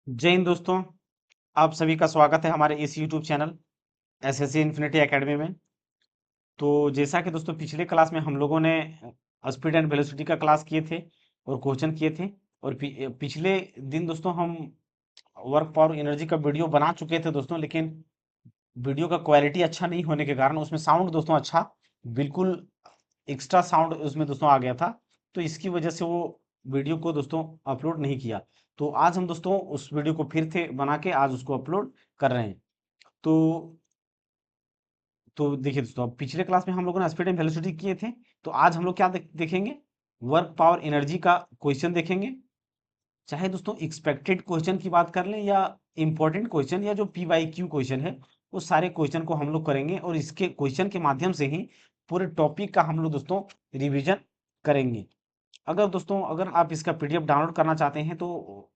जय हिंद दोस्तों। आप सभी का स्वागत है हमारे इस YouTube channel SSC infinity academy में। तो जैसा कि दोस्तों पिछले क्लास में हम लोगों ने स्पीड एंड वेलोसिटी का क्लास किए थे और क्वेश्चन किए थे। और पिछले दिन दोस्तों हम वर्क पावर एनर्जी का वीडियो बना चुके थे दोस्तों, लेकिन वीडियो का क्वालिटी अच्छा नहीं होने के कारण उसमें साउंड दोस्तों अच्छा बिल्कुल एक्स्ट्रा साउंड उसमें दोस्तों आ गया था। तो इसकी वजह से वो वीडियो को दोस्तों अपलोड नहीं किया। तो आज हम दोस्तों उस वीडियो को फिर से बना के आज उसको अपलोड कर रहे हैं। तो देखिए दोस्तों, अब पिछले क्लास में हम लोगों ने स्पीड एंड वेलोसिटी किए थे। तो आज हम लोग क्या देखेंगे, वर्क पावर एनर्जी का क्वेश्चन देखेंगे। चाहे दोस्तों एक्सपेक्टेड क्वेश्चन की बात कर लें या इंपॉर्टेंट क्वेश्चन या जो पीवाईक्यू क्वेश्चन है, वो सारे क्वेश्चन को हम लोग करेंगे और इसके क्वेश्चन के माध्यम से ही पूरे टॉपिक का हम लोग दोस्तों रिवीजन करेंगे। अगर दोस्तों अगर आप इसका पीडीएफ डाउनलोड करना चाहते हैं तो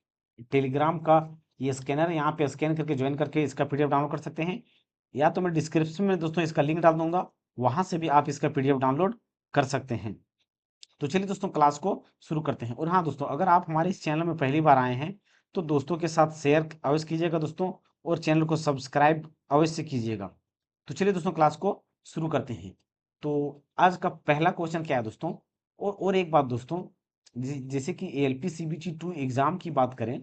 टेलीग्राम का ये स्कैनर है, यहाँ पे स्कैन करके ज्वाइन करके इसका पीडीएफ डाउनलोड कर सकते हैं। या तो मैं डिस्क्रिप्शन में दोस्तों इसका लिंक डाल दूंगा, वहां से भी आप इसका पीडीएफ डाउनलोड कर सकते हैं। तो चलिए दोस्तों क्लास को शुरू करते हैं। और हाँ दोस्तों, अगर आप हमारे इस चैनल में पहली बार आए हैं तो दोस्तों के साथ शेयर अवश्य कीजिएगा दोस्तों, और चैनल को सब्सक्राइब अवश्य कीजिएगा। तो चलिए दोस्तों क्लास को शुरू करते हैं। तो आज का पहला क्वेश्चन क्या है दोस्तों, और एक बात दोस्तों, जैसे कि एएलपी सीबीटी 2 एग्जाम की बात करें,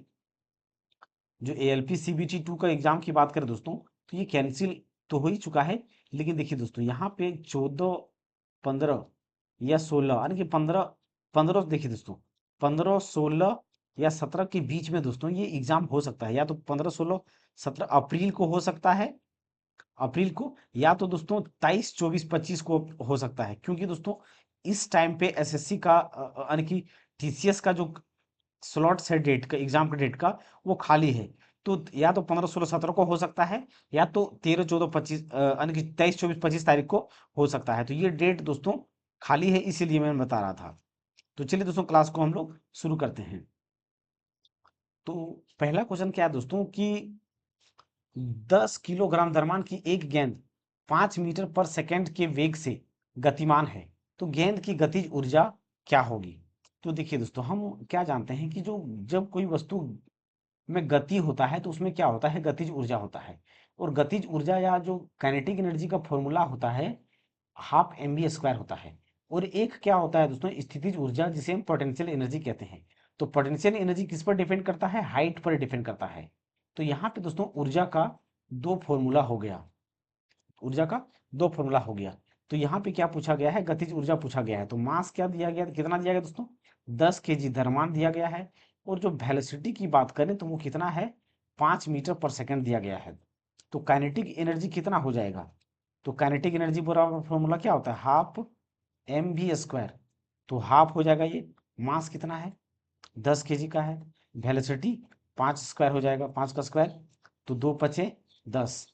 जो एएलपी सीबीटी 2 का एग्जाम की बात करें दोस्तों, तो ये कैंसिल तो हो ही चुका है। लेकिन देखिए दोस्तों, यहाँ पे 14, 15 या 16 यानी कि 15, 15 देखिए दोस्तों, 15, 16 या 17 के बीच में दोस्तों ये एग्जाम हो सकता है। या तो 15, 16, 17 अप्रैल को हो सकता है, अप्रैल को, या तो दोस्तों 23, 24, 25 को हो सकता है। क्योंकि दोस्तों इस टाइम पे एसएससी का यानी कि टीसीएस का जो स्लॉट्स है डेट का, एग्जाम का डेट का, वो खाली है। तो या तो 15, 16, 17 को हो सकता है, या तो 13, 14, 25 यानी कि 23, 24, 25 तारीख को हो सकता है। तो ये डेट दोस्तों खाली है, इसीलिए मैं बता रहा था। तो चलिए दोस्तों क्लास को हम लोग शुरू करते हैं। तो पहला क्वेश्चन क्या है दोस्तों कि 10 किलोग्राम द्रव्यमान की एक गेंद 5 मीटर पर सेकंड के वेग से गतिमान है, तो गेंद की गतिज ऊर्जा क्या होगी। तो देखिए दोस्तों, हम क्या जानते हैं कि जो जब कोई वस्तु में गति होता है तो उसमें क्या होता है, गतिज ऊर्जा होता है। और गतिज ऊर्जा या जो काइनेटिक एनर्जी का फॉर्मूला होता है, हाफ एम बी स्क्वायर होता है। और एक क्या होता है दोस्तों, स्थितिज ऊर्जा, जिसे हम पोटेंशियल एनर्जी कहते हैं। तो पोटेंशियल एनर्जी किस पर डिपेंड करता है, हाइट पर डिपेंड करता है। तो यहाँ पे दोस्तों ऊर्जा का दो फॉर्मूला हो गया, ऊर्जा का दो फॉर्मूला हो गया। तो यहाँ पे क्या पूछा गया है, गतिज ऊर्जा पूछा गया है। तो मास क्या दिया गया, कितना दिया गया दोस्तों, 10 केजी द्रव्यमान दिया गया है। और जो वेलोसिटी की बात करें तो वो कितना है, 5 मीटर पर सेकंड दिया गया है। तो काइनेटिक एनर्जी कितना हो जाएगा, तो काइनेटिक एनर्जी पूरा फॉर्मूला क्या होता है, हाफ एम वी स्क्वायर। तो हाफ हो जाएगा ये, मास कितना है 10 केजी का है, वेलोसिटी 5 स्क्वायर हो जाएगा, 5 का स्क्वायर, तो 2 पचे 10,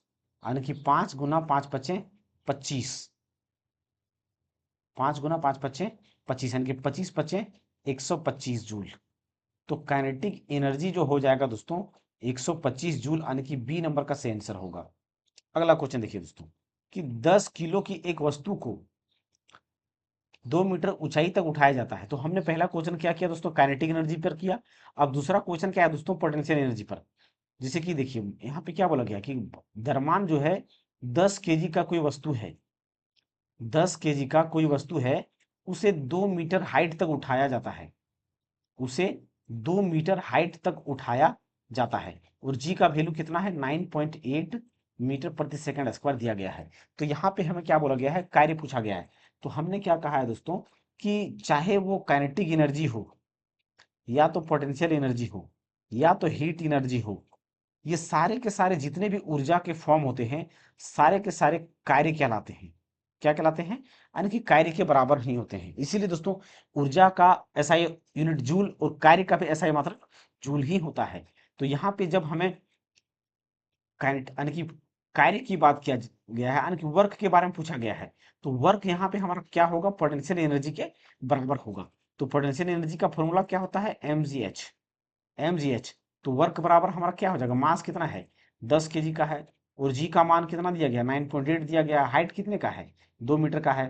यानी कि 5 गुना 5 पचे 25, 5 गुना 5 पचे 25, यानी कि 25 पचे 125 जूल। तो काइनेटिक एनर्जी जो हो जाएगा दोस्तों 125 जूल, यानी कि बी नंबर का सही आंसर होगा। अगला क्वेश्चन देखिए दोस्तों कि 10 किलो की एक वस्तु को 2 मीटर ऊंचाई तक उठाया जाता है। तो हमने पहला क्वेश्चन क्या किया दोस्तों, काइनेटिक एनर्जी पर किया। अब दूसरा क्वेश्चन क्या है दोस्तों, पोटेंशियल एनर्जी पर। जैसे कि देखिए यहाँ पे क्या बोला गया कि द्रव्यमान जो है 10 केजी का कोई वस्तु है, 10 केजी का कोई वस्तु है, उसे 2 मीटर हाइट तक उठाया जाता है, उसे 2 मीटर हाइट तक उठाया जाता है। और जी का वैल्यू कितना है, 9.8 मीटर प्रति सेकंड स्क्वायर दिया गया है। तो यहाँ पे हमें क्या बोला गया है, कार्य पूछा गया है। तो हमने क्या कहा है दोस्तों कि चाहे वो काइनेटिक एनर्जी हो, या तो पोटेंशियल एनर्जी हो, या तो हीट एनर्जी हो, ये सारे के सारे जितने भी ऊर्जा के फॉर्म होते हैं, सारे के सारे कार्य कहलाते हैं। क्या कहलाते हैं, यानी कि कार्य के बराबर नहीं होते हैं। इसीलिए दोस्तों ऊर्जा का एसआई यूनिट जूल और कार्य का भी एसआई मात्रक जूल ही होता है। तो यहाँ पे जब हमें यानी कि कार्य की बात किया गया है, यानी कि वर्क के बारे में पूछा गया है, तो वर्क यहाँ पे हमारा क्या होगा, पोटेंशियल एनर्जी के बराबर होगा। तो पोटेंशियल एनर्जी का फॉर्मूला क्या होता है, mgh, mgh। तो वर्क बराबर हमारा क्या हो जाएगा, मास कितना है 10 केजी का है, और जी का मान कितना दिया गया 9.8 दिया गया, हाइट कितने का है 2 मीटर का है।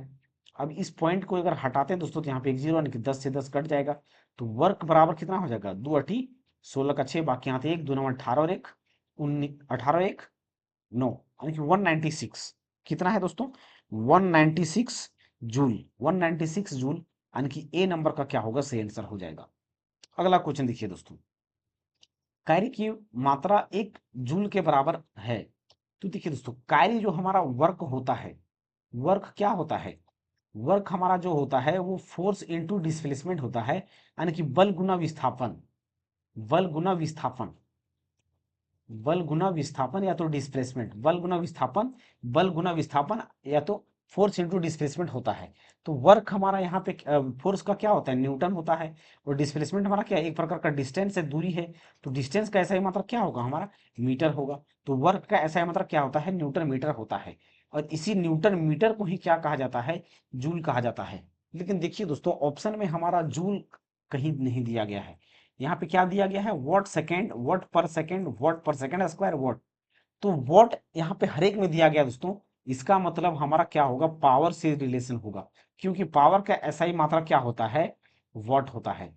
अब इस पॉइंट को अगर हटाते हैं दोस्तों तो यहाँ पे एक जीरो, यानी कि 10 से 10 कट जाएगा। तो वर्क बराबर कितना हो जाएगा, 2 अठी 16 का 6, बाकी यहाँ 1, 2 नंबर 18 और 1, 18 1 9, यानी कि 196 कितना है दोस्तों, 196 जूल, 196 जूल, यानी कि ए नंबर का क्या होगा, सही आंसर हो जाएगा। अगला क्वेश्चन देखिए दोस्तों, कार्य की मात्रा 1 जूल के बराबर है। तो देखिए दोस्तों, कार्य जो हमारा वर्क होता है, वर्क क्या होता है, वर्क हमारा जो होता है वो फोर्स इनटू डिस्प्लेसमेंट होता है, यानी कि बल गुना विस्थापन, बल गुना विस्थापन, बल गुना विस्थापन या तो डिस्प्लेसमेंट, बल गुना विस्थापन, बल गुना विस्थापन या तो फोर्स इनटू डिस्प्लेसमेंट होता है। तो वर्क हमारा यहाँ पे फोर्स का क्या होता है, न्यूटन होता है, और डिस्प्लेसमेंट हमारा क्या है, एक प्रकार का डिस्टेंस है, दूरी है। तो डिस्टेंस का ऐसा मात्रक क्या होगा हमारा, मीटर होगा। तो वर्क का ऐसा मात्रक क्या होता है, न्यूटन मीटर होता है। और इसी न्यूटन मीटर को ही क्या कहा जाता है, जूल कहा जाता है। लेकिन देखिए दोस्तों, ऑप्शन में हमारा जूल कहीं नहीं दिया गया है, यहाँ पे क्या दिया गया है, वॉट सेकेंड, वॉट पर सेकेंड, वॉट पर सेकेंड स्क्वायर वॉट। तो वॉट यहाँ पे हर एक में दिया गया दोस्तों, इसका मतलब हमारा क्या होगा, पावर से रिलेशन होगा, क्योंकि पावर का ऐसा ही मात्रा क्या होता है, वॉट होता है।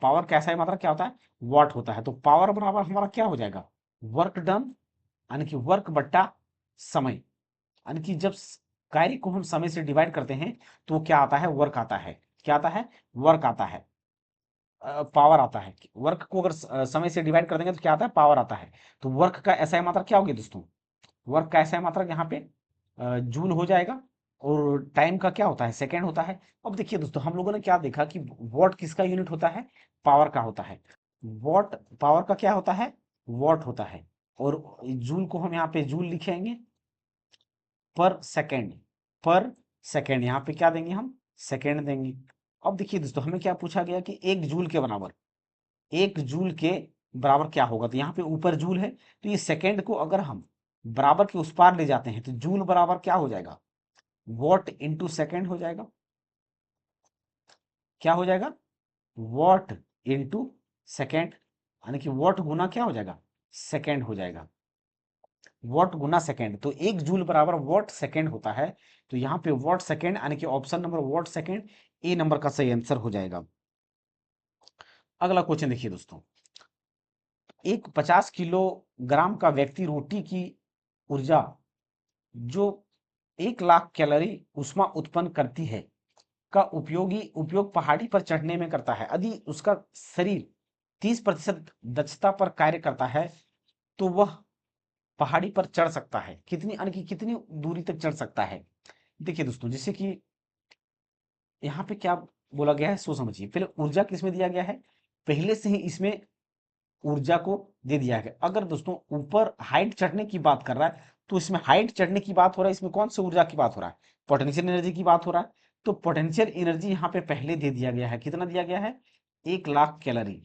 पावर का ऐसा ही मात्रा क्या होता है, वॉट होता है। तो पावर बराबर हमारा क्या हो जाएगा, वर्क डन, यानी कि वर्क बट्टा समय, यानी कि जब कार्य को हम समय से डिवाइड करते हैं तो क्या आता है, वर्क आता है। क्या आता है, वर्क आता है, पावर आता है। वर्क को अगर समय से डिवाइड कर देंगे तो क्या आता है, पावर आता है। तो वर्क का ऐसा मात्रा क्या होगी दोस्तों, वर्क का ऐसा मात्रा यहाँ पे जूल हो जाएगा, और टाइम का क्या होता है, सेकेंड होता है। अब देखिए दोस्तों, हम लोगों ने क्या देखा कि वॉट किसका यूनिट होता है, पावर का होता है। वॉट पावर का क्या होता है, वॉट होता है। और जूल को हम यहाँ पे जूल लिखेंगे, पर सेकेंड, पर सेकेंड यहाँ पे क्या देंगे हम, सेकेंड देंगे। अब देखिए दोस्तों, हमें क्या पूछा गया कि 1 जूल के बराबर, 1 जूल के बराबर क्या होगा। तो यहाँ पे ऊपर जूल है, तो ये सेकेंड को अगर हम बराबर के उस पार ले जाते हैं तो जूल बराबर क्या हो जाएगा, वॉट इंटू सेकेंड हो जाएगा। क्या हो जाएगा, वॉट इंटू सेकेंड, यानी कि वॉट गुना क्या हो जाएगा, सेकेंड हो जाएगा। वॉट गुना सेकेंड, तो 1 जूल बराबर वॉट सेकेंड होता है। तो यहाँ पे वॉट सेकेंड, यानी कि ऑप्शन नंबर वॉट सेकेंड ए नंबर का सही आंसर हो जाएगा। अगला क्वेश्चन देखिए दोस्तों, एक 50 किलोग्राम का व्यक्ति रोटी की ऊर्जा जो 1 लाख कैलोरी ऊष्मा उत्पन्न करती है का उपयोग पहाड़ी पर चढ़ने में करता है। यदि उसका शरीर 30% दक्षता पर कार्य करता है तो वह पहाड़ी पर चढ़ सकता है कितनी, यानी कि कितनी दूरी तक चढ़ सकता है। देखिए दोस्तों, जैसे कि यहाँ पे क्या बोला गया है, सो समझिए। पहले ऊर्जा किसमें दिया गया है, पहले से ही इसमें ऊर्जा को दे दिया है। अगर दोस्तों ऊपर हाइट चढ़ने की बात कर रहा है तो इसमें हाइट चढ़ने की बात हो रहा है, इसमें कौन सी ऊर्जा की बात हो रहा है, पोटेंशियल एनर्जी की बात हो रहा है। तो पोटेंशियल एनर्जी यहाँ पे पहले दे दिया गया है, कितना दिया गया है, 1 लाख कैलोरी,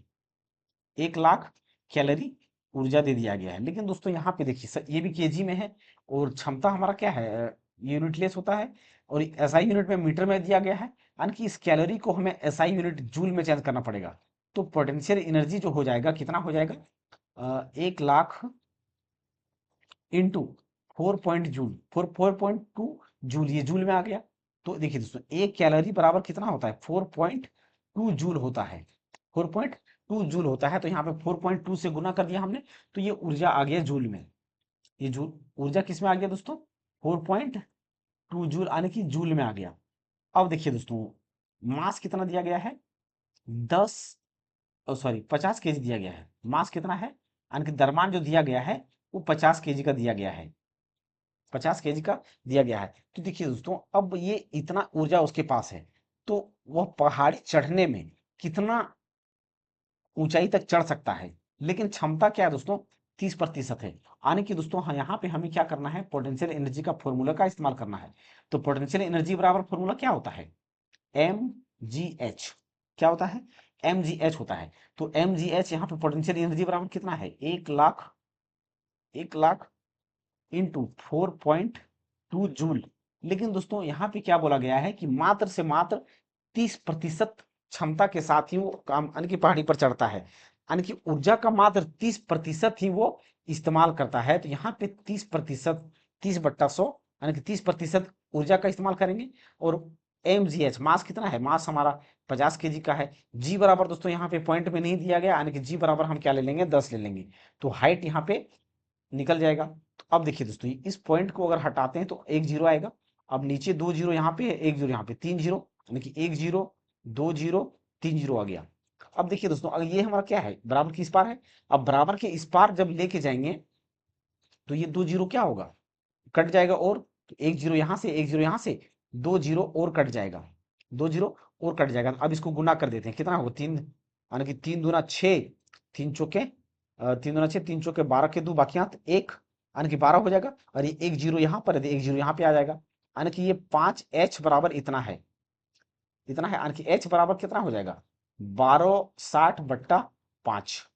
1 लाख कैलोरी ऊर्जा दे दिया गया है। लेकिन दोस्तों यहाँ पे देखिए, ये भी केजी में है, और क्षमता हमारा क्या है, यूनिटलेस होता है, और एसआई यूनिट में मीटर में दिया गया है, यानी कि इस कैलोरी को हमें एसआई यूनिट जूल में चेंज करना पड़ेगा। तो पोटेंशियल एनर्जी जो हो जाएगा, कितना हो जाएगा, 1 lakh into 4 point joule, 4.2 joule, ये जूल में आ गया। तो देखिए दोस्तों, 1 कैलोरी बराबर कितना होता है, 4.2 जूल होता है, 4.2 जूल होता है। तो यहाँ पे 4.2 से गुना कर दिया हमने, तो ये ऊर्जा आ गया जूल में। ये जूल ऊर्जा किस में आ गया दोस्तों, 4.2 जूल, आने की जूल में आ गया। अब देखिए दोस्तों, मास कितना दिया गया है, 10 सॉरी 50 केजी दिया गया है। मास कितना है, यानी कि द्रव्यमान जो दिया गया है वो 50 केजी का दिया गया है, 50 केजी का दिया गया है। तो देखिए दोस्तों, अब ये इतना ऊर्जा उसके पास है, तो वह पहाड़ी चढ़ने में कितना ऊंचाई तक चढ़ सकता है। लेकिन क्षमता क्या है दोस्तों, 30% है। आने की दोस्तों, हाँ, यहाँ पे हमें क्या करना है, पोटेंशियल एनर्जी का फॉर्मूला का इस्तेमाल करना है। तो पोटेंशियल एनर्जी बराबर फॉर्मूला क्या होता है, एम जी एच, क्या होता है, एम जी एच होता है। तो एम जी एच यहाँ पे पोटेंशियल एनर्जी बराबर कितना है, 1 लाख, 1 लाख इंटू 4.2 जूल। लेकिन दोस्तों यहाँ पे क्या बोला गया है कि मात्र से मात्र 30% क्षमता के साथ ही वो काम, यानी कि पहाड़ी पर चढ़ता है, यानी कि ऊर्जा का मात्र 30% ही वो इस्तेमाल करता है। तो यहाँ पे 30%, 30/100, यानी कि 30% ऊर्जा का इस्तेमाल करेंगे, और mgh, मास कितना है, मास हमारा 50 केजी का है। जी बराबर दोस्तों यहाँ पे पॉइंट में नहीं दिया गया, यानी कि जी बराबर हम क्या ले लेंगे, 10 ले लेंगे, तो हाइट यहाँ पे निकल जाएगा। तो अब देखिए दोस्तों, इस पॉइंट को अगर हटाते हैं तो एक जीरो आएगा। अब नीचे 2 जीरो यहाँ पे है, एक जीरो यहाँ पे, 3 जीरो, यानी कि 1 जीरो 2 जीरो 3 जीरो आ गया। अब देखिए दोस्तों, अगर ये हमारा क्या है, बराबर की इस पार है। अब बराबर के इस पार जब लेके जाएंगे तो ये 2 जीरो क्या होगा, कट जाएगा, और तो एक जीरो यहाँ से, एक जीरो यहाँ से, 2 जीरो और कट जाएगा, 2 जीरो और कट जाएगा। अब इसको गुना कर देते हैं, कितना होगा, 3, यानी कि 3 दूना 6, 3 चौके 3 दूना 6, 3 चौके 12 के 2 बाकी हाथ 1, यानी कि 12 हो जाएगा। और ये एक जीरो यहाँ पर है, एक जीरो यहाँ पे आ जाएगा, यानी कि ये 5h बराबर इतना है, इतना है, यानी कि h बराबर कितना हो जाएगा, 1260/5,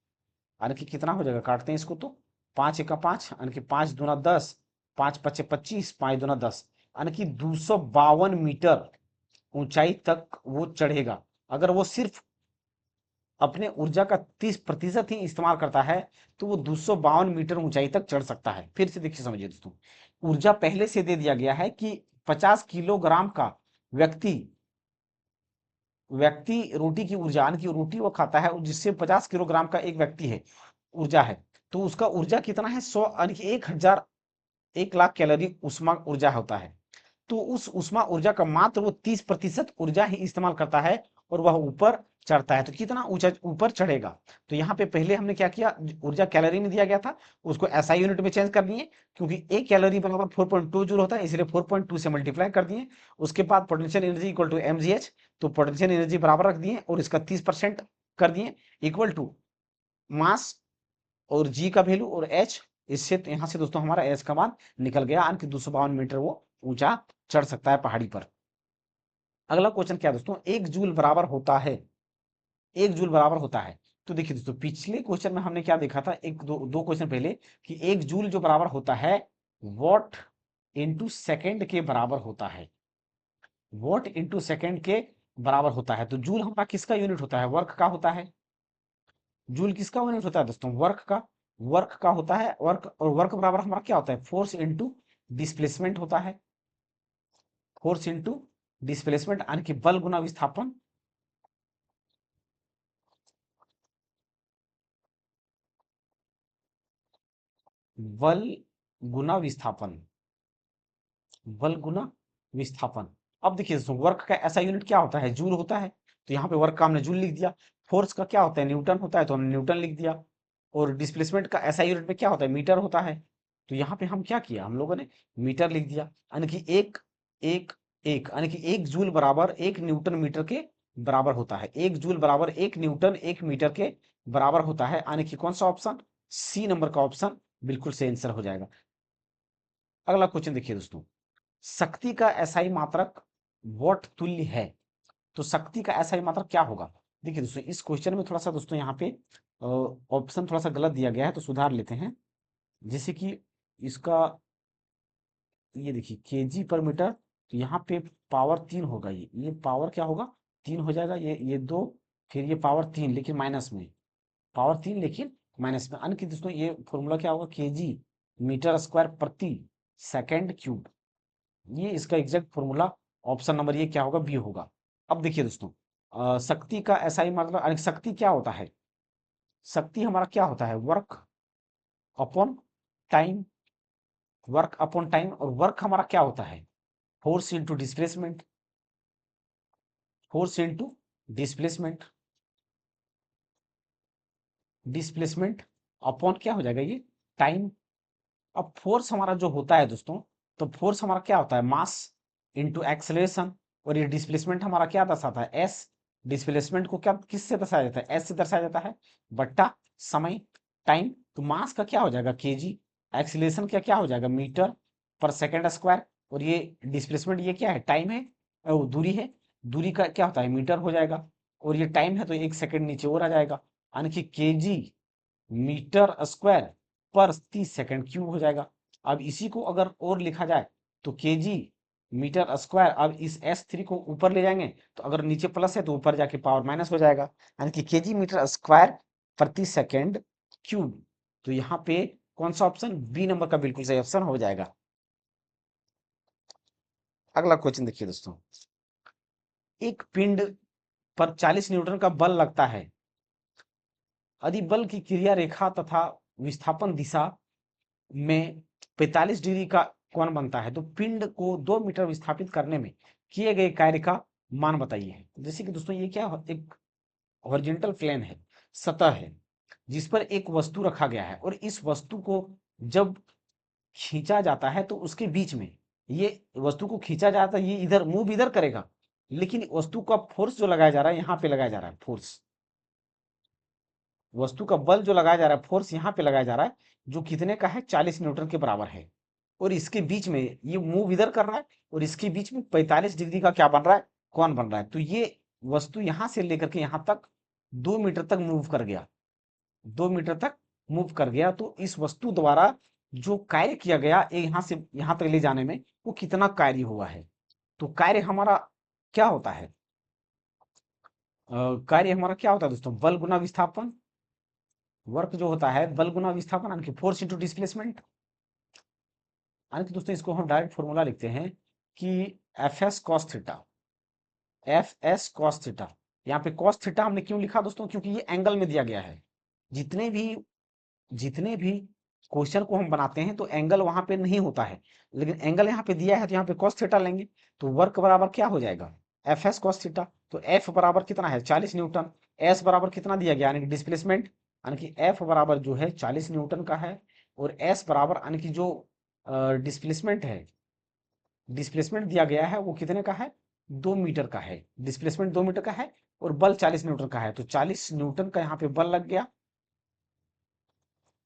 यानी कि कितना हो जाएगा, काटते हैं इसको तो, 5 एका 5, यानी कि 5 दूना 10, 5 पचे 25, 5 दूना 10, यानी कि 252 मीटर ऊंचाई तक वो चढ़ेगा। अगर वो सिर्फ अपने ऊर्जा का 30% ही इस्तेमाल करता है तो वो 252 मीटर ऊंचाई तक चढ़ सकता है। फिर से देखिए, समझिए दोस्तों, ऊर्जा पहले से दे दिया गया है कि 50 किलोग्राम का व्यक्ति व्यक्ति रोटी की ऊर्जा, यानी कि रोटी वो खाता है और जिससे 50 किलोग्राम का एक व्यक्ति है ऊर्जा है, तो उसका ऊर्जा कितना है, 100, यानी कि 1000, 1 लाख कैलोरी उष्मा ऊर्जा होता है। तो उस उष्मा ऊर्जा का मात्र वो 30% ऊर्जा ही इस्तेमाल करता है और वह ऊपर चढ़ता है। तो कितना ऊंचा ऊपर चढ़ेगा, तो यहाँ पे पहले हमने क्या किया, ऊर्जा कैलोरी में दिया गया था, उसको एसआई यूनिट में चेंज कर दिए, क्योंकि एक कैलोरी बराबर 4.2 जूल होता है, इसलिए 4.2 से मल्टीप्लाई कर दिए। उसके बाद potential energy equal to mgh, तो पोटेंशियल एनर्जी बराबर रख दिए और इसका 30% कर दिए, इक्वल टू मास और जी का वैल्यू और एच। इससे तो यहाँ से दोस्तों हमारा एच का मान निकल गया, यानी कि 252 मीटर वो ऊंचा चढ़ सकता है पहाड़ी पर। अगला क्वेश्चन क्या है दोस्तों, 1 जूल बराबर होता है, 1 जूल बराबर होता है। तो देखिए दोस्तों, पिछले क्वेश्चन में हमने क्या देखा था, एक दो क्वेश्चन पहले, कि 1 जूल जो बराबर होता है वॉट इंटू सेकेंड के बराबर होता है, वॉट इंटू सेकेंड के बराबर होता है। तो जूल हमारा किसका यूनिट होता है, वर्क का होता है। जूल किसका यूनिट होता है दोस्तों, वर्क का, वर्क का होता है वर्क, और वर्क बराबर हमारा क्या होता है, फोर्स इंटू डिस्प्लेसमेंट होता है, फोर्स इंटू डिस्प्लेसमेंट, यानी कि बल गुना विस्थापन, बल गुना विस्थापन, बल गुना विस्थापन। अब देखिए दोस्तों, वर्क का ऐसा यूनिट क्या होता है, जूल होता है, तो यहाँ पे वर्क का हमने जूल लिख दिया। फोर्स का क्या होता है, न्यूटन होता है, तो हमने न्यूटन लिख दिया। और डिस्प्लेसमेंट का ऐसा यूनिट में क्या होता है, मीटर होता है, तो यहाँ पे हम क्या किया, हम लोगों ने मीटर लिख दिया। यानी कि एक एक एक, यानी कि 1 जूल बराबर 1 न्यूटन मीटर के बराबर होता है, 1 जूल बराबर 1 न्यूटन 1 मीटर के बराबर होता है, यानी कि कौन सा ऑप्शन, सी नंबर का ऑप्शन बिल्कुल सही आंसर हो जाएगा। अगला क्वेश्चन देखिए दोस्तों, शक्ति का एसआई मात्रक वॉट तुल्य है। तो शक्ति का एसआई मात्रक क्या होगा। देखिए दोस्तों, इस क्वेश्चन में थोड़ा सा दोस्तों यहाँ पे ऑप्शन थोड़ा सा गलत दिया गया है, तो सुधार लेते हैं। जैसे कि इसका, ये देखिए केजी पर मीटर, तो यहाँ पे पावर 3 होगा, ये पावर क्या होगा, 3 हो जाएगा, ये 2, फिर ये पावर 3 लेकिन माइनस में, पावर 3 लेकिन माइनस में, यानी कि दोस्तों ये फॉर्मूला क्या होगा, केजी मीटर स्क्वायर प्रति सेकेंड क्यूब, ये इसका एग्जैक्ट फॉर्मूला ऑप्शन नंबर ये क्या होगा, बी होगा। अब देखिए दोस्तों, शक्ति का एसआई मतलब, यानी शक्ति क्या होता है, शक्ति हमारा क्या होता है, work upon time, work upon time, और वर्क हमारा क्या होता है, force into displacement, force into displacement, displacement upon क्या हो जाएगा, ये टाइम। अब फोर्स हमारा जो होता है दोस्तों, तो फोर्स हमारा क्या होता है, मास इंटू एक्सेलरेशन, और ये डिस्प्लेसमेंट हमारा क्या दर्शाता है, एस। डिस्प्लेसमेंट को क्या किससे दर्शाया जाता है, एस से दर्शाया जाता है, बट्टा समय, टाइम। तो मास का क्या हो जाएगा, केजी, एक्सेलरेशन का क्या हो जाएगा, मीटर पर सेकेंड स्क्वायर, और ये डिस्प्लेसमेंट ये क्या है, टाइम है, दूरी है, दूरी का क्या होता है, मीटर हो जाएगा, और ये टाइम है तो 1 सेकेंड नीचे और आ जाएगा, यानी कि केजी मीटर स्क्वायर पर 30 सेकेंड क्यूब हो जाएगा। अब इसी को अगर और लिखा जाए तो केजी मीटर स्क्वायर, अब इस S3 को ऊपर ले जाएंगे तो अगर नीचे प्लस है तो ऊपर जाके पावर माइनस हो जाएगा, यानी कि केजी मीटर स्क्वायर प्रति सेकेंड क्यूब। तो यहाँ पे कौन सा ऑप्शन, बी नंबर का बिल्कुल सही ऑप्शन हो जाएगा। अगला क्वेश्चन देखिए दोस्तों, एक पिंड पर 40 न्यूटन का बल लगता है, यदि बल की क्रिया रेखा तथा विस्थापन दिशा में 45 डिग्री का कोण बनता है, तो पिंड को 2 मीटर विस्थापित करने में किए गए कार्य का मान बताइए। जैसे कि दोस्तों ये क्या है, एक हॉरिजॉन्टल प्लेन है, सतह है, जिस पर एक वस्तु रखा गया है, और इस वस्तु को जब खींचा जाता है तो उसके बीच में, ये वस्तु को खींचा जाता है, ये इधर मूव इधर करेगा, लेकिन वस्तु का फोर्स जो लगाया जा रहा है यहाँ पे लगाया जा रहा है, फोर्स, वस्तु का बल जो लगाया जा रहा है, फोर्स यहाँ पे लगाया जा रहा है, जो कितने का है, 40 न्यूटन के बराबर है। और इसके बीच में ये मूव इधर कर रहा है, और इसके बीच में 45 डिग्री का क्या बन रहा है, कोण बन रहा है। तो ये वस्तु यहां से लेकर के यहां तक 2 मीटर तक मूव कर गया, 2 मीटर तक मूव कर गया। तो इस वस्तु द्वारा जो कार्य किया गया यहाँ से यहाँ तक ले जाने में, वो कितना कार्य हुआ है। तो कार्य हमारा क्या होता है, कार्य हमारा क्या होता है दोस्तों, बल गुना विस्थापन। वर्क जो होता है बल गुना विस्थापन, यानी कि फोर्स इंटू डिस्प्लेसमेंट। यानी कि दोस्तों इसको हम डायरेक्ट फॉर्मूला लिखते हैं कि F S cos theta, F S cos theta. यहाँ पे कॉस थीटा हमने क्यों लिखा दोस्तों, क्योंकि ये एंगल में दिया गया है। जितने भी क्वेश्चन को हम बनाते हैं तो एंगल वहां पे नहीं होता है, लेकिन एंगल यहाँ पे दिया है, तो यहाँ पे कॉस थीटा लेंगे। तो वर्क बराबर क्या हो जाएगा, एफ एस कॉस थीटा। तो एफ बराबर कितना है, 40 न्यूटन। एस बराबर कितना दिया गया, यानी कि डिस्प्लेसमेंट, यानी कि एफ बराबर जो है 40 न्यूटन का है, और एस बराबर यानी कि जो डिस्प्लेसमेंट है, डिस्प्लेसमेंट दिया गया है वो कितने का है, 2 मीटर का है। डिस्प्लेसमेंट 2 मीटर का है और बल 40 न्यूटन का है, तो 40 न्यूटन का यहाँ पे बल लग गया,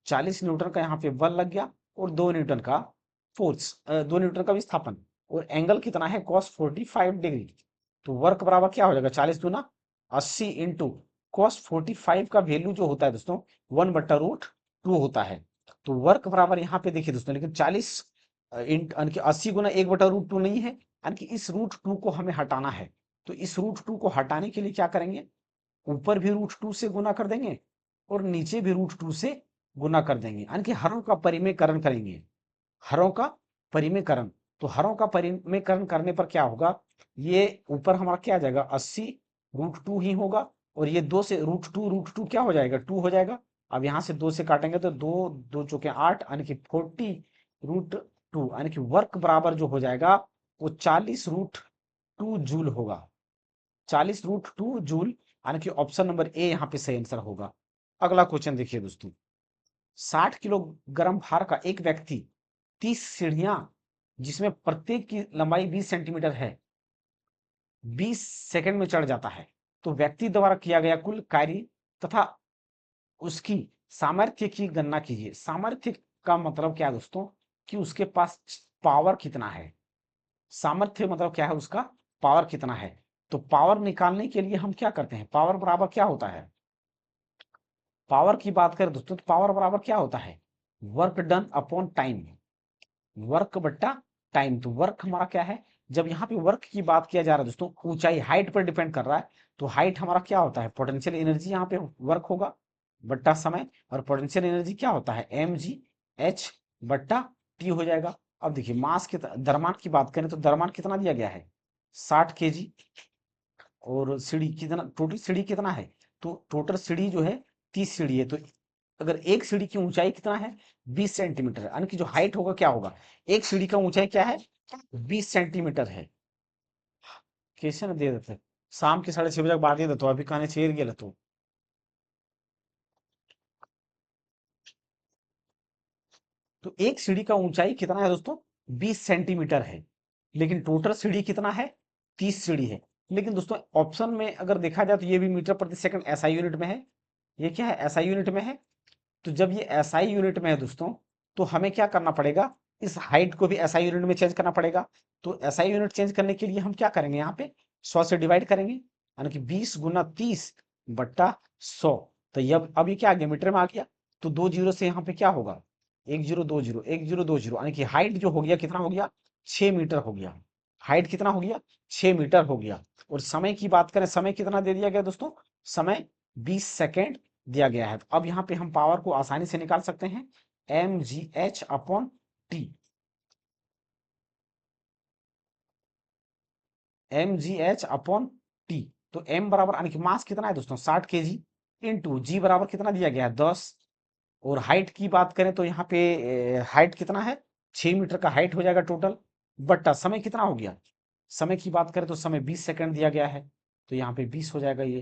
40 न्यूटन का यहाँ पे बल लग गया, और 2 न्यूटन का फोर्स, 2 न्यूटन का विस्थापन, और एंगल कितना है, cos 45 डिग्री। तो वर्क बराबर क्या हो जाएगा, 40 दूना 80 इंटू cos 45 का वैल्यू जो होता है दोस्तों 1/√2 होता है। तो वर्क बराबर यहाँ पे देखिए दोस्तों, लेकिन 40 यानी कि 80 गुना 1/√2 नहीं है, यानी कि इस √2 को हमें हटाना है। तो इस √2 को हटाने के लिए क्या करेंगे, ऊपर भी √2 से गुना कर देंगे और नीचे भी √2 से गुना कर देंगे, यानी कि हरों का परिमेयकरण करेंगे, हरों का परिमेयकरण। तो हरों का परिमेयकरण करने पर क्या होगा, ये ऊपर हमारा क्या आ जाएगा, 80 √2 ही होगा, और ये 2 से √2 क्या हो जाएगा, 2 हो जाएगा। अब यहाँ से 2 से काटेंगे तो 2 2 चौके 8, यानी कि 40√2, यानी कि वर्क बराबर जो हो जाएगा वो 40√2 जूल होगा, 40√2 जूल, यानी कि ऑप्शन नंबर ए यहाँ पे सही आंसर होगा। अगला क्वेश्चन देखिए दोस्तों, 60 किलोग्राम भार का एक व्यक्ति 30 सीढ़ियां, जिसमें प्रत्येक की लंबाई 20 सेंटीमीटर है, 20 सेकंड में चढ़ जाता है। तो व्यक्ति द्वारा किया गया कुल कार्य तथा उसकी सामर्थ्य की गणना कीजिए। सामर्थ्य का मतलब क्या है दोस्तों, कि उसके पास पावर कितना है। सामर्थ्य मतलब क्या है, उसका पावर कितना है। तो पावर निकालने के लिए हम क्या करते हैं, पावर बराबर क्या होता है, पावर की बात करें दोस्तों तो पावर बराबर क्या होता है, work done upon time, work बट्टा टाइम। तो वर्क हमारा क्या है, जब यहाँ पे वर्क की बात किया जा रहा है दोस्तों, ऊंचाई हाइट पर डिपेंड कर रहा है, तो हाइट हमारा क्या होता है, पोटेंशियल एनर्जी, यहाँ पे वर्क होगा बट्टा समय, और पोटेंशियल एनर्जी क्या होता है, mgh बट्टा t हो जाएगा। अब देखिए मास के द्रव्यमान की बात करें तो द्रव्यमान कितना दिया गया है, 60 kg, और सीढ़ी कितना, टोटल सीढ़ी कितना है, तो टोटल सीढ़ी जो है 30 सीढ़ी है। तो अगर एक सीढ़ी की ऊंचाई कितना है, 20 सेंटीमीटर, यानी कि जो हाइट होगा क्या होगा, एक सीढ़ी का ऊंचाई क्या है, 20 सेंटीमीटर है। कैसे ना दे देते, शाम के 6:30 बजे बाद दे देते, अभी कहने छेड़ गया तो। तो एक सीढ़ी का ऊंचाई कितना है दोस्तों, 20 सेंटीमीटर है, लेकिन टोटल सीढ़ी कितना है, 30 सीढ़ी है। लेकिन दोस्तों ऑप्शन में अगर देखा जाए तो ये भी मीटर प्रति सेकंड एसआई यूनिट में है, ये क्या है, एसआई यूनिट में है। तो जब ये एसआई यूनिट में है दोस्तों, तो हमें क्या करना पड़ेगा, इस हाइट को भी एसआई यूनिट में चेंज करना पड़ेगा। तो एसआई यूनिट चेंज करने के लिए हम क्या करेंगे, यहाँ पे 100 से डिवाइड करेंगे, यानी कि 20 गुना 30 बट्टा 100। तो अब ये क्या आ गया, मीटर में आ गया। तो 2 जीरो से यहाँ पे क्या होगा, 1020, 1020, यानी कि हाइट जो हो गया कितना हो गया, 6 मीटर हो गया। हाइट कितना हो गया, 6 मीटर हो गया। और समय की बात करें, समय कितना दे दिया गया दोस्तों, समय 20 सेकेंड दिया गया है। तो अब यहाँ पे हम पावर को आसानी से निकाल सकते हैं, mgh upon T, mgh upon T. तो m बराबर यानी कि मास कितना है दोस्तों 60 केजी, इंटू जी बराबर कितना दिया गया है 10, और हाइट की बात करें तो यहाँ पे हाइट कितना है 6 मीटर का हाइट हो जाएगा टोटल, बट्टा समय कितना हो गया, समय की बात करें तो समय 20 सेकंड दिया गया है, तो यहाँ पे 20 हो जाएगा ये।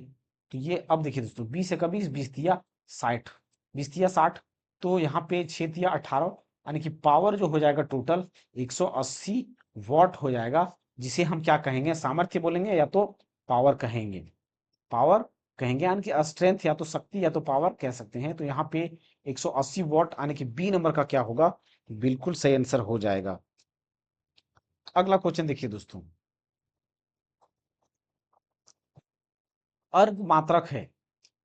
तो ये अब देखिए दोस्तों 20 एक 20, 20 दिया 60, 20 दिया 60, तो यहाँ पे 6 दिया 18, यानी कि पावर जो हो जाएगा टोटल 180 वॉट हो जाएगा, जिसे हम क्या कहेंगे सामर्थ्य बोलेंगे या तो पावर कहेंगे, पावर कहेंगे, यानी कि स्ट्रेंथ या तो शक्ति या तो पावर कह सकते हैं। तो यहाँ पे 180 वॉट यानी कि बी नंबर का क्या होगा, बिल्कुल सही आंसर हो जाएगा। अगला क्वेश्चन देखिए दोस्तों, अर्घ मात्रक है,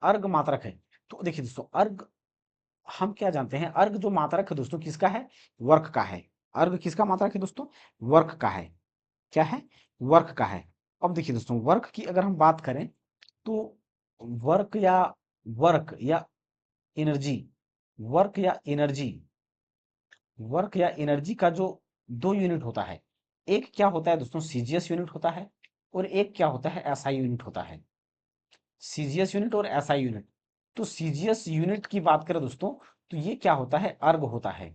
अर्घ मात्रक है। तो देखिए दोस्तों अर्घ हम क्या जानते हैं, अर्घ जो मात्रक है दोस्तों किसका है, वर्क का है। अर्घ किसका मात्रक है दोस्तों, वर्क का है, क्या है, वर्क का है। अब देखिए दोस्तों वर्क की अगर हम बात करें तो वर्क या वर्क या एनर्जी, वर्क या एनर्जी, वर्क या एनर्जी का जो दो यूनिट होता है, एक क्या होता है दोस्तों सीजीएस यूनिट होता है, और एक क्या होता है एसआई यूनिट होता है, सीजीएस यूनिट और एसआई यूनिट। तो सीजीएस यूनिट की बात करें दोस्तों तो ये क्या होता है, अर्ग होता है,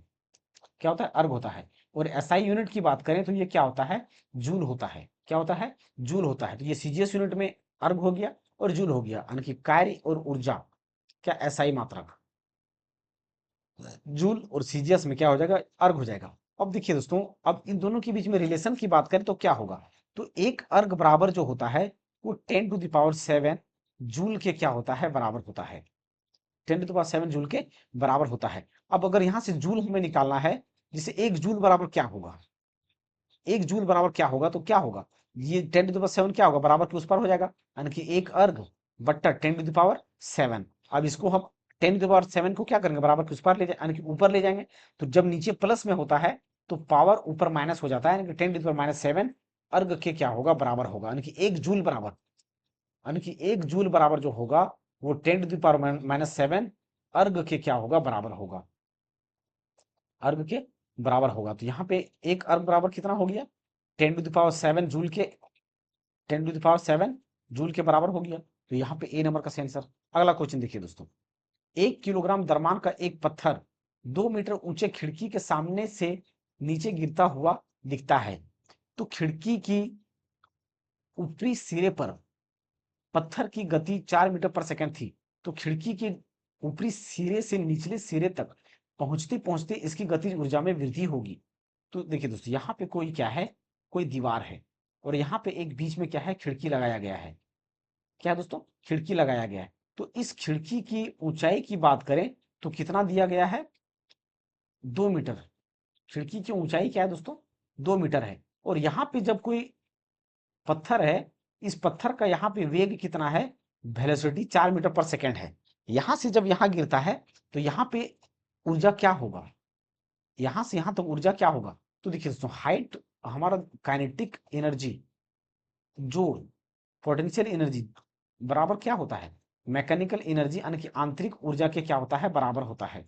क्या होता है, अर्ग होता है। और एसआई यूनिट की बात करें तो ये क्या होता है, जूल होता है, क्या होता है, जूल होता है। तो ये सीजीएस यूनिट में अर्ग हो गया और जूल हो गया, यानी कि कार्य और ऊर्जा, क्या एसआई मात्रक, जूल और सीजीएस में क्या हो जाएगा, अर्ग हो जाएगा। अब देखिए दोस्तों अब इन दोनों के बीच में रिलेशन की बात करें तो क्या होगा, तो एक अर्ग बराबर जो होता है वो 10⁷ जूल के क्या होता है, बराबर होता है, 10⁷ जूल के बराबर होता है। अब अगर यहां से जूल हमें निकालना है, जिसे एक जूल बराबर क्या होगा, एक जूल बराबर क्या होगा, तो क्या होगा, ये 10⁷ क्या होगा, बराबर के उस पर हो जाएगा, यानी कि एक अर्ग बट्टा 10⁷। अब इसको हम 10⁷ को क्या करेंगे, बराबर के उस पर ले जाए, यानी कि ऊपर ले जाएंगे। तो जब नीचे प्लस में होता है तो पावर ऊपर माइनस हो जाता है, यानी कि 10⁻⁷ अर्ग के क्या होगा, बराबर होगा, यानी कि एक जूल बराबर, यानी कि एक जूल बराबर जो होगा वो 10⁻⁷ अर्ग के क्या होगा, बराबर होगा, अर्ग के बराबर होगा। तो यहाँ पे एक अर्ग बराबर कितना हो गया, 10⁷ जूल के, 10⁷ जूल के बराबर हो गया। तो यहाँ पे ए नंबर का सही आंसर। अगला क्वेश्चन देखिए दोस्तों, 1 किलोग्राम द्रव्यमान का एक पत्थर 2 मीटर ऊंचे खिड़की के सामने से नीचे गिरता हुआ दिखता है, तो खिड़की की ऊपरी सिरे पर पत्थर की गति 4 मीटर पर सेकंड थी, तो खिड़की के ऊपरी सिरे से निचले सिरे तक पहुंचते पहुंचते इसकी गतिज ऊर्जा में वृद्धि होगी। तो देखिए दोस्तों यहाँ पे कोई क्या है, कोई दीवार है, और यहाँ पे एक बीच में क्या है, खिड़की लगाया गया है, क्या है दोस्तों, खिड़की लगाया गया है। तो इस खिड़की की ऊंचाई की बात करें तो कितना दिया गया है, 2 मीटर, खिड़की की ऊंचाई क्या है दोस्तों, 2 मीटर है। और यहाँ पे जब कोई पत्थर है, इस पत्थर का यहाँ पे वेग कितना है, वेलोसिटी 4 मीटर पर सेकंड है। यहां से जब यहाँ गिरता है तो यहाँ पे ऊर्जा क्या होगा, यहां से यहां तक ऊर्जा क्या होगा, तो देखिए दोस्तों हाइट हमारा काइनेटिक एनर्जी जो पोटेंशियल एनर्जी बराबर क्या होता है, मैकेनिकल एनर्जी, यानी कि आंतरिक ऊर्जा के क्या होता है, बराबर होता है,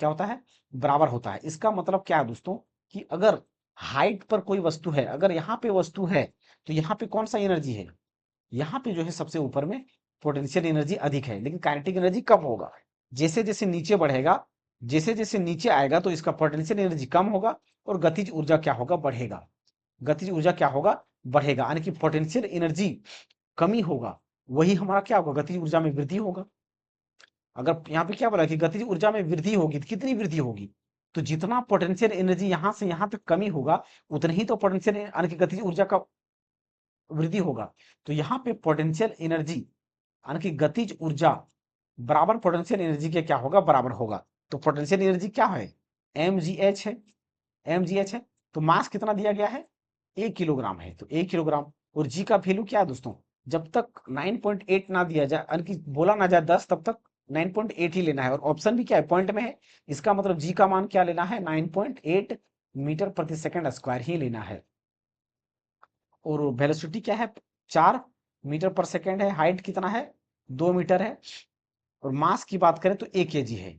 क्या होता है, बराबर होता है। इसका मतलब क्या है दोस्तों, कि अगर हाइट पर कोई वस्तु है, अगर यहाँ पे वस्तु है तो यहाँ पे कौन सा एनर्जी है, यहाँ पे जो है सबसे ऊपर में पोटेंशियल एनर्जी अधिक है, लेकिन काइनेटिक एनर्जी कम होगा। जैसे जैसे नीचे बढ़ेगा, जैसे जैसे नीचे आएगा तो इसका पोटेंशियल एनर्जी कम होगा और गतिज ऊर्जा क्या होगा, बढ़ेगा, गतिज ऊर्जा क्या होगा, बढ़ेगा, यानी कि पोटेंशियल एनर्जी कमी होगा, वही हमारा क्या होगा, गतिज ऊर्जा में वृद्धि होगा। अगर यहाँ पे क्या बोला कि गतिज ऊर्जा में वृद्धि होगी तो कितनी वृद्धि होगी, तो जितना पोटेंशियल एनर्जी यहाँ से यहाँ तक कमी होगा उतनी ही तो पोटेंशियल यानी कि गतिज ऊर्जा का वृद्धि होगा। तो यहाँ पे पोटेंशियल एनर्जी यानी कि गतिज ऊर्जा बराबर पोटेंशियल एनर्जी के क्या होगा, बराबर होगा। तो पोटेंशियल एनर्जी क्या है, mgh है, mgh है। तो मास कितना दिया गया है, 1 किलोग्राम है, तो 1 किलोग्राम। और जी का वैल्यू क्या है दोस्तों, जब तक 9.8 ना दिया जाए, यानी कि बोला ना जाए 10, तब तक 9.8 ही लेना है। और ऑप्शन भी क्या है, पॉइंट में है, इसका मतलब जी का मान क्या लेना है, 9.8 मीटर प्रति सेकंड स्क्वायर ही लेना है। और वेलोसिटी क्या है, 4 मीटर पर सेकंड है, हाइट कितना है, 2 मीटर है। और मास की बात करें तो 1 kg है,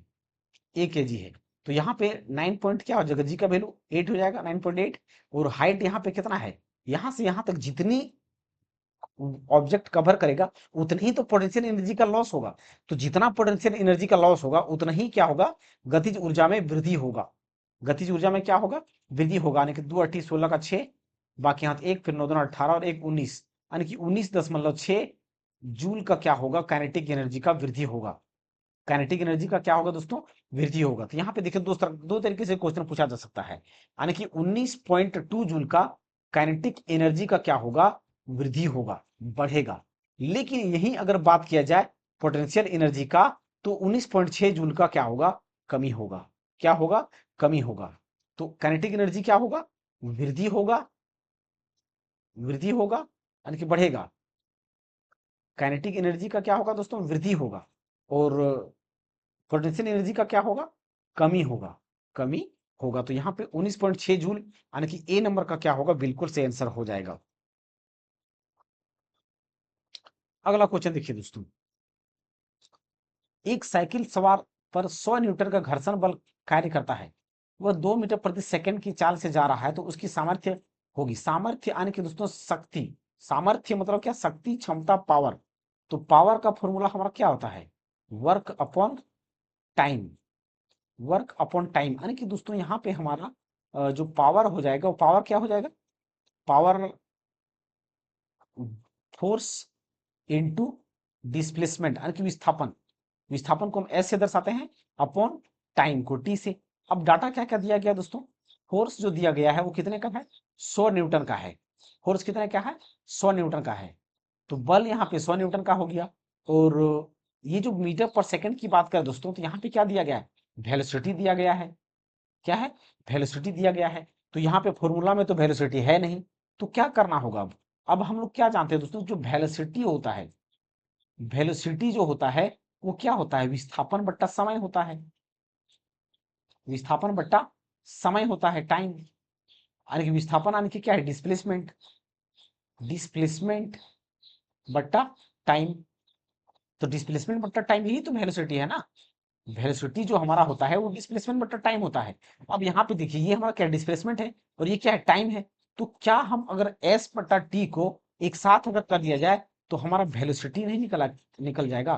1 kg है। तो यहाँ पे 9 पॉइंट क्या हो जाएगा, जी का वैल्यू 8 हो जाएगा, 9.8। और हाइट यहाँ पे कितना है, यहाँ से यहाँ तक जितनी ऑब्जेक्ट कवर करेगा उतनी ही तो पोटेंशियल एनर्जी का लॉस होगा। तो जितना पोटेंशियल एनर्जी का लॉस होगा उतना ही क्या होगा, गतिज ऊर्जा में वृद्धि होगा। गतिज ऊर्जा में क्या होगा, वृद्धि होगा। यानी कि 2 8 16 का 6, बाकी हाथ 1, फिर 9 2 18 और 1 19, यानी कि 19.6 जूल का क्या होगा, काइनेटिक एनर्जी का वृद्धि होगा। काइनेटिक एनर्जी का क्या होगा दोस्तों, वृद्धि होगा। तो यहाँ पे देखिए दो तरीके से क्वेश्चन पूछा जा सकता है। यानी कि 19.2 जूल का काइनेटिक एनर्जी का क्या होगा, वृद्धि होगा, बढ़ेगा। लेकिन यही अगर बात किया जाए पोटेंशियल एनर्जी का, तो 19.6 जूल का क्या होगा, कमी होगा। क्या होगा, कमी होगा। तो काइनेटिक एनर्जी क्या होगा, वृद्धि होगा, वृद्धि होगा यानी कि बढ़ेगा। काइनेटिक एनर्जी का क्या होगा दोस्तों, वृद्धि होगा। और पोटेंशियल एनर्जी का क्या होगा, कमी होगा, कमी होगा। तो यहाँ पे 19.6 जूल यानी कि ए नंबर का क्या होगा, बिल्कुल से आंसर हो जाएगा। अगला क्वेश्चन देखिए दोस्तों, एक साइकिल सवार पर 100 न्यूटन का घर्षण बल कार्य करता है, वह 2 मीटर प्रति सेकंड की चाल से जा रहा है, तो उसकी सामर्थ्य होगी। सामर्थ्य यानी कि दोस्तों शक्ति, सामर्थ्य मतलब क्या, शक्ति, क्षमता, पावर। तो पावर का फॉर्मूला हमारा क्या होता है, work upon time. Work upon time यानी कि दोस्तों यहाँ पे हमारा जो पावर हो जाएगा, वो पावर क्या हो जाएगा, पावर फोर्स इनटू डिस्प्लेसमेंट यानी कि विस्थापन। विस्थापन को हम एस से दर्शाते हैं, अपॉन टाइम को टी से। अब डाटा क्या क्या दिया गया दोस्तों, फोर्स जो दिया गया है वो कितने का है, 100 न्यूटन का है। फोर्स कितने का है, 100 न्यूटन का है। तो बल यहाँ पे 100 न्यूटन का हो गया। और ये जो मीटर पर सेकंड की बात करें दोस्तों, तो यहाँ पे क्या दिया गया है, वेलोसिटी दिया गया है। क्या है, वेलोसिटी दिया गया है। तो यहाँ पे फॉर्मूला में तो वेलोसिटी है नहीं, तो क्या करना होगा अब हम लोग क्या जानते हैं दोस्तों, जो वेलोसिटी होता है, वेलोसिटी जो होता है वो क्या होता है, विस्थापन बट्टा समय होता है। विस्थापन बट्टा समय होता है, टाइम। यानी कि विस्थापन यानी कि क्या है, डिस्प्लेसमेंट। डिस्प्लेसमेंट बट्टा टाइम। तो डिस्प्लेसमेंट बट्टा टाइम यही तो वेलोसिटी है ना। वेलोसिटी जो हमारा होता है वो डिस्प्लेसमेंट बट्टा टाइम होता है। अब यहाँ पे देखिए ये हमारा क्या डिस्प्लेसमेंट है और ये क्या है, टाइम है। तो क्या हम अगर एस बट्टा टी को एक साथ अगर कर दिया जाए तो हमारा वेलोसिटी नहीं निकल जाएगा।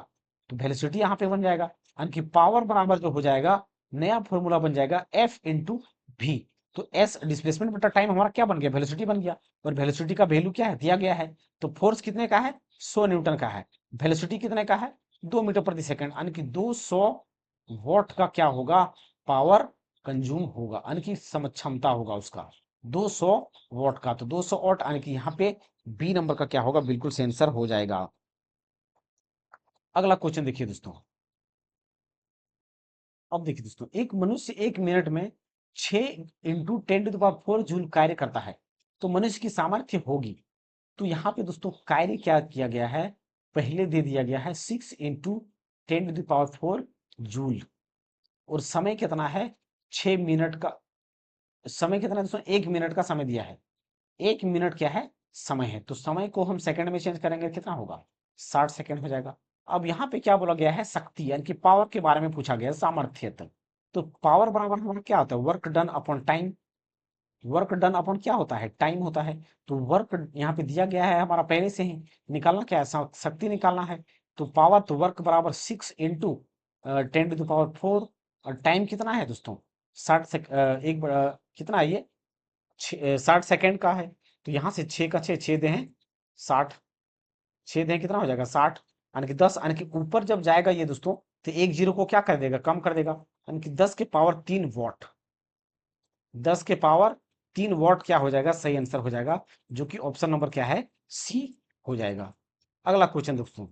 तो वेलोसिटी यहाँ पे बन जाएगा, यानी कि पावर बराबर जो हो जाएगा, नया फॉर्मूला बन जाएगा एफ इंटू भी। तो एस डिस्प्लेसमेंट बट्टा टाइम हमारा क्या बन गया, वेलोसिटी बन गया। और वेलोसिटी का वैल्यू क्या है, दिया गया है। तो फोर्स कितने का है, 100 न्यूटन का है। वेलोसिटी कितने का है, 2 मीटर प्रति सेकंड, यानी कि 200 वॉट का क्या होगा, पावर कंज्यूम होगा, यानी कि क्षमता होगा उसका 200 वॉट का। तो 200 वॉट यानी कि यहाँ पे बी नंबर का क्या होगा, बिल्कुल से आंसर हो जाएगा। अगला क्वेश्चन देखिए दोस्तों, अब देखिए दोस्तों, एक मनुष्य 1 मिनट में 6 × 10⁴ जूल कार्य करता है, तो मनुष्य की सामर्थ्य होगी। तो यहाँ पे दोस्तों कार्य क्या किया गया है, पहले दे दिया गया है 6 × 10⁴ जूल। और समय कितना है, 6 मिनट का समय कितना है दोस्तों, 1 मिनट का समय दिया है। 1 मिनट क्या है, समय है। तो समय को हम सेकंड में चेंज करेंगे, कितना होगा, 60 सेकंड हो जाएगा। अब यहाँ पे क्या बोला गया है, शक्ति यानी कि पावर के बारे में पूछा गया है, सामर्थ्य तक। तो पावर बराबर हमारा क्या होता है, work done upon time. Work done upon क्या होता है, टाइम होता है। तो वर्क यहाँ पे दिया गया है हमारा पहले से ही, निकालना क्या है, शक्ति निकालना है। तो पावर, तो वर्क बराबर 6 × 10⁴। और टाइम कितना है दोस्तों, 60 कितना है ये, 60 सेकेंड का है। तो यहाँ से 6 का 6 दे, 60, 6 दे कितना हो जाएगा, 60। यानी कि 10, यानी कि ऊपर जब जाएगा ये दोस्तों, तो एक जीरो को क्या कर देगा, कम कर देगा। यानी कि 10 के पावर 3 वॉट, 10 के पावर 3 वॉट क्या हो जाएगा, सही आंसर हो जाएगा, जो कि ऑप्शन नंबर क्या है, सी हो जाएगा। अगला क्वेश्चन दोस्तों,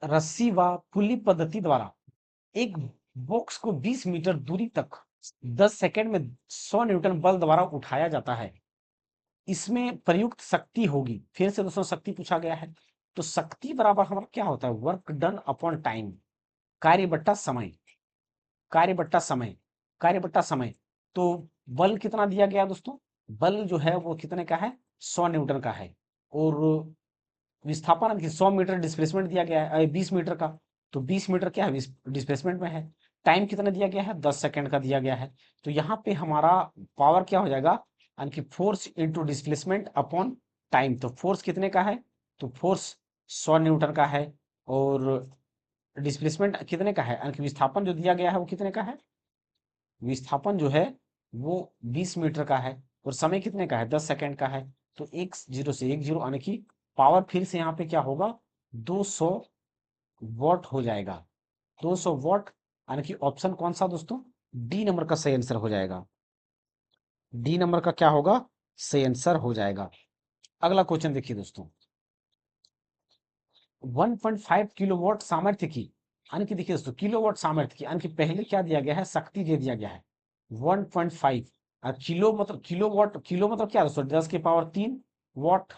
रस्सी व पुली पद्धति द्वारा एक बॉक्स को 20 मीटर दूरी तक 10 सेकंड में 100 न्यूटन बल द्वारा उठाया जाता है, इसमें प्रयुक्त शक्ति होगी। फिर से दोस्तों शक्ति पूछा गया है। तो शक्ति बराबर हमारा क्या होता है, वर्क डन अपॉन टाइम। कार्य बट्टा समय, कार्य बट्टा समय, कार्य बट्टा समय। तो बल कितना दिया गया दोस्तों? बल जो है वो कितने का है? 100 न्यूटन का है। और विस्थापन 100 मीटर डिस्प्लेसमेंट दिया गया है 20 मीटर का, तो 20 मीटर क्या है डिस्प्लेसमेंट में है। टाइम कितना दिया गया है? 10 सेकंड का दिया गया है। तो यहाँ पे हमारा पावर क्या हो जाएगा? यानी कि force into displacement upon time. तो फोर्स कितने का है? तो फोर्स 100 न्यूटन का है, और डिस्प्लेसमेंट कितने का है? यानी कि विस्थापन जो दिया गया है वो कितने का है? विस्थापन जो है वो 20 मीटर का है, और समय कितने का है? 10 सेकंड का है। तो एक जीरो से एक जीरो, यानी कि पावर फिर से यहाँ पे क्या होगा? 200 वॉट हो जाएगा। 200 वॉट, यानी कि ऑप्शन कौन सा दोस्तों? डी नंबर का सही आंसर हो जाएगा। डी नंबर का क्या होगा? सही आंसर हो जाएगा। अगला क्वेश्चन देखिए दोस्तों, 1.5 किलोवाट सामर्थ्य की, यानी कि देखिए दोस्तों किलोवाट सामर्थ्य की, यानी कि पहले क्या दिया गया है? शक्ति दे दिया गया है 1.5, और किलो मतलब किलोवाट, किलो मतलब क्या दोस्तों? 10 के पावर 3 वाट।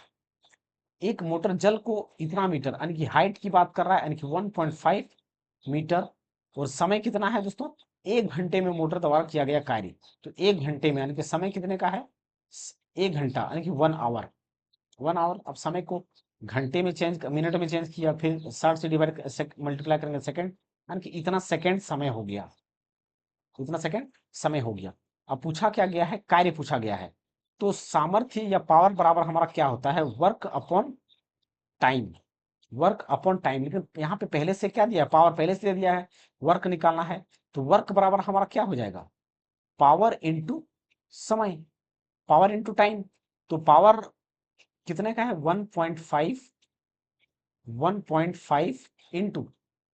एक मोटर जल को इतना मीटर, यानी कि हाइट की बात कर रहा है, यानी कि 1.5 मीटर। और समय कितना है दोस्तों? 1 घंटे में मोटर द्वारा किया गया कार्य। तो 1 घंटे में, यानी कि समय कितने का है? 1 घंटा, यानी कि 1 आवर। 1 आवर। अब समय को घंटे में चेंज, मिनट में चेंज किया, फिर 60 से डिवाइड मल्टीप्लाई करेंगे सेकंड, यानी कि इतना सेकंड समय हो गया, इतना सेकंड समय हो गया। अब पूछा क्या गया है? कार्य पूछा गया है। तो सामर्थ्य या पावर बराबर हमारा क्या होता है? Work upon time, work upon time. लेकिन यहाँ पे पहले से क्या दिया? पावर पहले से दे दिया है, वर्क निकालना है। तो वर्क बराबर हमारा क्या हो जाएगा? पावर इंटू समय, पावर इंटू टाइम। तो पावर कितने का है? 1.5, 1.5 इंटू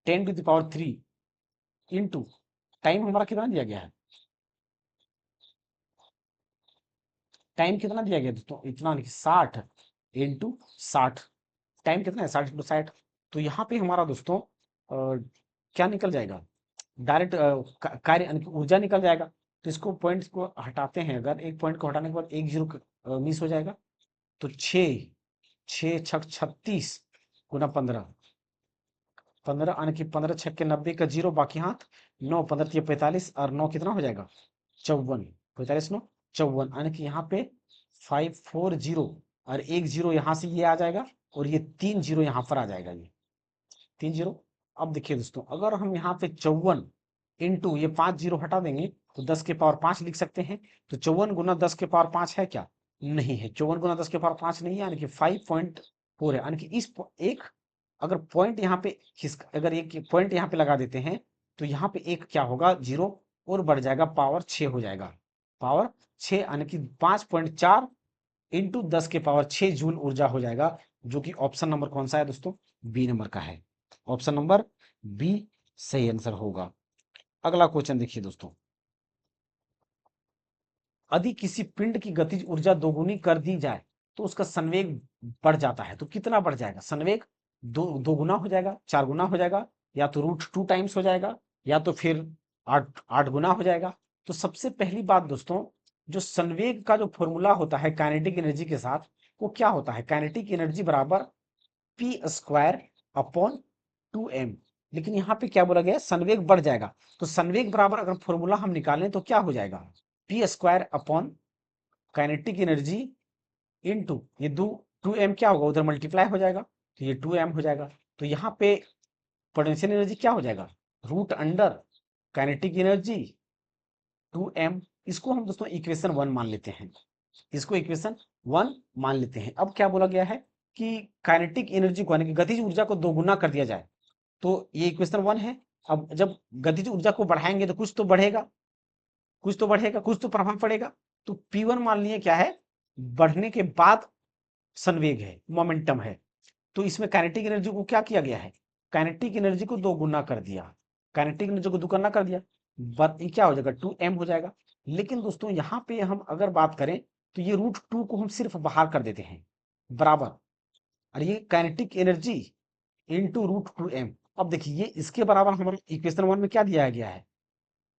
10⁻³ इंटू टाइम हमारा कितना दिया गया है? टाइम कितना दिया गया दोस्तों? इतना नहीं, 60 इंटू 60। टाइम कितना है? 60 इंटू 60। तो यहाँ पे हमारा दोस्तों क्या निकल जाएगा? डायरेक्ट कार्य यानी कि ऊर्जा निकल जाएगा। तो इसको पॉइंट्स को हटाते हैं, अगर एक पॉइंट को हटाने के बाद एक जीरो मिस हो जाएगा। तो 6 6 छक 36 गुना 15, 15 यानी कि 15 छक्के 90 का जीरो, बाकी हाथ 9, 15 तिया 45, और 9 कितना हो जाएगा? 54, 45 9 54, यानी कि यहाँ पे 540, और एक जीरो यहाँ से ये आ जाएगा, और ये 3 जीरो यहाँ पर आ जाएगा, ये 3 जीरो। अब देखिए दोस्तों, अगर हम यहाँ पे 54 इंटू ये 5 जीरो हटा देंगे, तो 10 के पावर 5 लिख सकते हैं। तो 54 गुना 10 के पावर 5 है क्या? नहीं है। 54 गुना 10 के पावर 5 नहीं है, यानी कि 5.4 है। यानी कि इस एक, अगर पॉइंट यहाँ पे अगर एक पॉइंट यहाँ पे लगा देते हैं, तो यहाँ पे एक क्या होगा? जीरो और बढ़ जाएगा, पावर 6 हो जाएगा। पावर 6, यानी कि 5.4 इंटू 10 के पावर 6 जूल ऊर्जा हो जाएगा, जो कि ऑप्शन नंबर कौन सा है दोस्तों? बी नंबर का है। ऑप्शन नंबर बी सही आंसर होगा। अगला क्वेश्चन देखिए दोस्तों, यदि किसी पिंड की गतिज ऊर्जा दोगुनी कर दी जाए तो उसका संवेग बढ़ जाता है, तो कितना बढ़ जाएगा? संवेग दो गुना हो जाएगा, 4 गुना हो जाएगा, या तो √2 टाइम्स हो जाएगा, या तो फिर 8 गुना हो जाएगा। तो सबसे पहली बात दोस्तों, जो संवेग का जो फॉर्मूला होता है काइनेटिक एनर्जी के साथ, वो क्या होता है? काइनेटिक एनर्जी बराबर p² अपॉन 2m। लेकिन यहाँ पे क्या बोला गया? संवेग बढ़ जाएगा। तो संवेग बराबर अगर फॉर्मूला हम निकालें तो क्या हो जाएगा? p² upon kinetic energy into ये 2m क्या होगा? उधर मल्टीप्लाई हो जाएगा, तो ये 2m हो जाएगा। तो यहाँ पे पोटेंशियल एनर्जी क्या हो जाएगा? √Under kinetic energy 2m। इसको हम दोस्तों इक्वेशन 1 मान लेते हैं, इसको इक्वेशन 1 मान लेते हैं। अब क्या बोला गया है कि काइनेटिक एनर्जी को, यानी कि गतिज ऊर्जा को दोगुना कर दिया जाए, तो ये इक्वेशन 1 है। अब जब गतिज ऊर्जा को बढ़ाएंगे तो कुछ तो बढ़ेगा, कुछ तो बढ़ेगा, कुछ तो प्रभाव पड़ेगा। तो P1 मान लिए क्या है? बढ़ने के बाद संवेग है, मोमेंटम है। तो इसमें काइनेटिक एनर्जी को क्या किया गया है? काइनेटिक एनर्जी को दोगुना कर दिया, काइनेटिक एनर्जी को दोगुना कर दिया, ये क्या हो जाएगा? 2m हो जाएगा। लेकिन दोस्तों यहाँ पे हम अगर बात करें, तो ये √2 को हम सिर्फ बाहर कर देते हैं, बराबर, और ये काइनेटिक एनर्जी इंटू √2m। अब देखिए, ये इसके बराबर हमारे इक्वेशन 1 में क्या दिया गया है?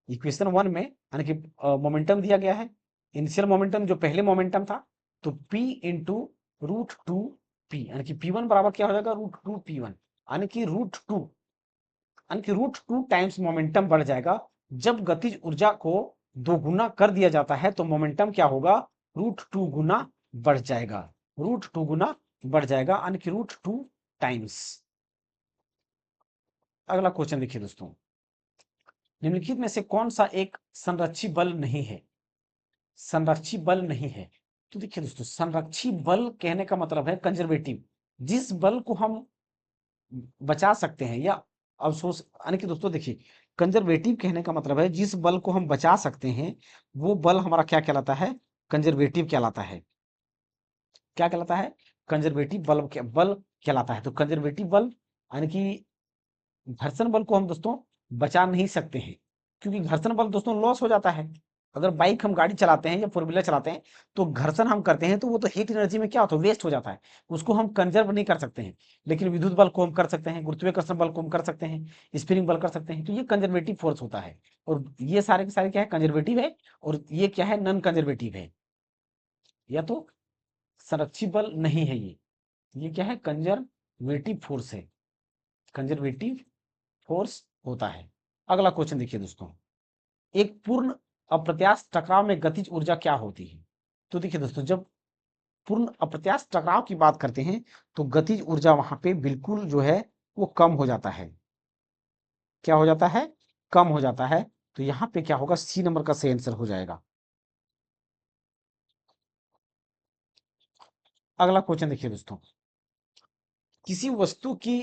इक्वेशन 1 में यानी कि मोमेंटम दिया गया है, इनिशियल मोमेंटम जो पहले मोमेंटम था। तो p इंटू √2p, यानी कि p1 बराबर क्या हो जाएगा? √2p1, यानी कि √2, यानी कि √2 टाइम्स मोमेंटम बढ़ जाएगा। जब गतिज ऊर्जा को दोगुना कर दिया जाता है तो मोमेंटम क्या होगा, √2 गुना बढ़ जाएगा, √2 गुना बढ़ जाएगा, यानी कि √2 टाइम्स। अगला क्वेश्चन देखिए दोस्तों, निम्नलिखित में से कौन सा एक संरक्षी बल नहीं है, संरक्षी बल नहीं है। तो देखिए दोस्तों, संरक्षी बल कहने का मतलब है कंजर्वेटिव, जिस बल को हम बचा सकते हैं या अवशोष, यानी कि दोस्तों देखिए, कंजर्वेटिव कहने का मतलब है जिस बल को हम बचा सकते हैं वो बल हमारा क्या कहलाता है, कंजर्वेटिव कहलाता है। क्या कहलाता है, कंजर्वेटिव बल कहलाता है। तो कंजर्वेटिव बल यानी कि घर्षण बल को हम दोस्तों बचा नहीं सकते हैं, क्योंकि घर्षण बल दोस्तों लॉस हो जाता है। अगर बाइक हम गाड़ी चलाते हैं या फोर व्हीलर चलाते हैं तो घर्षण हम करते हैं तो वो तो हीट एनर्जी में क्या होता है, वेस्ट हो जाता है, उसको हम कंजर्व नहीं कर सकते हैं। लेकिन विद्युत बल को हम कर सकते हैं, गुरुत्वाकर्षण बल को हम कर सकते हैं, स्प्रिंग बल कर सकते हैं। तो ये कंजर्वेटिव फोर्स होता है, और ये सारे के सारे क्या है, कंजर्वेटिव है, और ये क्या है, नॉन कंजर्वेटिव है, या तो संरक्षी बल नहीं है। ये क्या है, कंजर्वेटिव फोर्स है, कंजर्वेटिव फोर्स होता है। अगला क्वेश्चन देखिए दोस्तों, एक पूर्ण अप्रत्यास्थ टकराव में गतिज ऊर्जा क्या होती है। तो देखिए दोस्तों, जब पूर्ण अप्रत्यास्थ टकराव की बात करते हैं तो गतिज ऊर्जा वहां पे बिल्कुल जो है वो कम हो जाता है। क्या हो जाता है, कम हो जाता है। तो यहां पे क्या होगा, सी नंबर का सही आंसर हो जाएगा। अगला क्वेश्चन देखिए दोस्तों, किसी वस्तु की